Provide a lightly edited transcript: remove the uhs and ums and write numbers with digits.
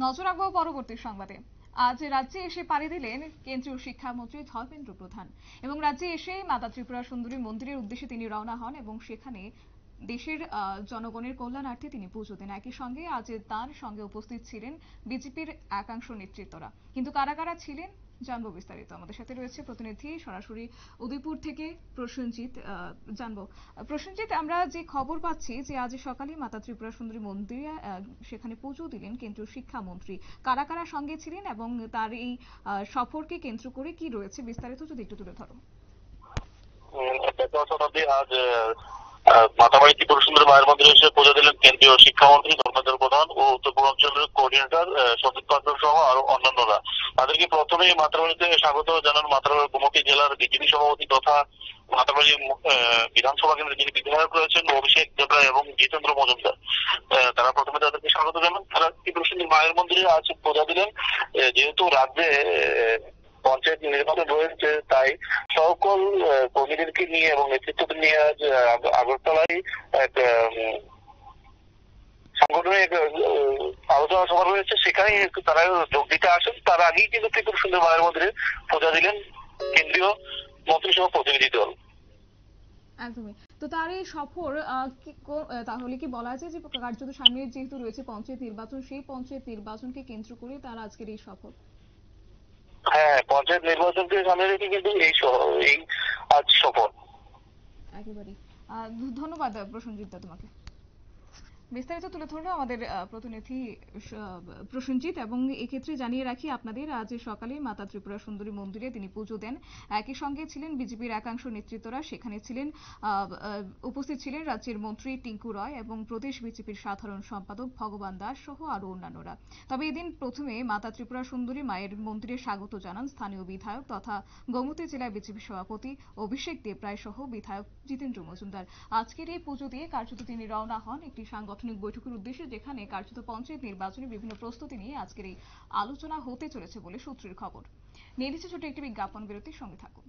নজর রাখবো পরবর্তী সংবাদে। আজ রাজ্যে এসে পাড়ি দিলেন কেন্দ্রীয় শিক্ষামন্ত্রী ধর্মেন্দ্র প্রধান এবং রাজ্যে এসে মাতা ত্রিপুরা সুন্দরী মন্দিরের উদ্দেশ্যে তিনি রওনা হন এবং সেখানে দেশের জনগণের কল্যাণার্থে তিনি পুজো দেন। একই সঙ্গে আজ তার সঙ্গে উপস্থিত ছিলেন বিজেপির একাংশ নেতৃত্বরা। কিন্তু কারা কারা ছিলেন জানবো বিস্তারিত। আমাদের সাথে রয়েছে প্রতিনিধি সরাসরি উদয়পুর থেকে প্রসেনজিৎ। জানবো প্রসেনজিৎ, আমরা যে খবর পাচ্ছি যে আজ সকালে মাতা ত্রিপুরা সুন্দরী মন্দিরে সেখানে পুজো দিলেন কেন্দ্রীয় শিক্ষামন্ত্রী। কারা কারা সঙ্গে ছিলেন এবং তার এই সফরকে কেন্দ্র করে কি রয়েছে বিস্তারিত যদি একটু তুলে ধরো। আজ মাতাবাড়ি ত্রিপুরা সুন্দরী মায়ের মন্দিরে এসে পুজো দিলেন কেন্দ্রীয় শিক্ষামন্ত্রী ধর্মেন্দ্র প্রধান ও উত্তর পূর্বাঞ্চলের কোঅর্ডিনেটর সন্দীপ পাত্র সহ আরো অন্যান্যরা। তাদেরকে প্রথমেই মাতাবাড়িতে স্বাগত জানান মাতাবাড়ি গোমতী জেলার বিজেপি সভাপতি তথা মাতাবাড়ি বিধানসভা কেন্দ্রের যিনি বিধায়ক রয়েছেন অভিষেক দেবরা এবং জিতেন্দ্র মজুমদার। তারা প্রথমে তাদেরকে স্বাগত জানান। তারা ত্রিপুরা সুন্দরী মায়ের মন্দিরে আজ পূজা দিলেন। যেহেতু রাজ্যে পঞ্চায়েত নির্বাচন রয়েছে তাই সকল কর্মীদেরকে নিয়ে এবং নেতৃত্বদের নিয়ে আজ আগরতলায় এক সাংগঠনিক আলোচনা সভা রয়েছে, সেখানে তারা যোগ দিতে আসেন। তার আগেই কিন্তু ত্রিপুরা সুন্দরী মায়ের মন্দিরে পূজা দিলেন কেন্দ্রীয় মন্ত্রিসভা প্রতিনিধি দল। একদমই। তো তার এই সফর তাহলে কি বলা যায় যে কার্যত সামনে যেহেতু রয়েছে পঞ্চায়েত নির্বাচন, সেই পঞ্চায়েত নির্বাচনকে কেন্দ্র করে তার আজকের এই সফর? হ্যাঁ, পঞ্চায়েত নির্বাচনকে সামনে রেখে কিন্তু এই আজ সফর। একেবারেই। ধন্যবাদ প্রসেনজিৎ তোমাকে। বিস্তারিত তুলে ধরলো আমাদের প্রতিনিধি প্রসেনজিৎ। এবং এক্ষেত্রে জানিয়ে রাখি আপনাদের, আজ সকালে মাতা ত্রিপুরা সুন্দরী মন্দিরে তিনি পুজো দেন। একই সঙ্গে ছিলেন বিজেপির একাংশ নেতৃত্বরা। সেখানে ছিলেন উপস্থিত ছিলেন রাজ্যের মন্ত্রী টিঙ্কু রয় এবং প্রদেশ বিজেপির সাধারণ সম্পাদক ভগবান দাস সহ আরো অন্যান্যরা। তবে এদিন প্রথমে মাতা ত্রিপুরা সুন্দরী মায়ের মন্দিরে স্বাগত জানান স্থানীয় বিধায়ক তথা গোমতী জেলা বিজেপি সভাপতি অভিষেক দেবরায় সহ বিধায়ক জিতেন্দ্র মজুমদার। আজকের এই পুজো দিয়ে কার্যত তিনি রওনা হন একটি সাংগঠনিক বৈঠকের উদ্দেশ্যে, যেখানে কার্যত পঞ্চায়েত নির্বাচনে বিভিন্ন প্রস্তুতি নিয়ে আজকের এই আলোচনা হতে চলেছে বলে সূত্রের খবর। নিয়ে নিচ্ছে ছোট একটি বিজ্ঞাপন বিরতির সঙ্গে থাকুন।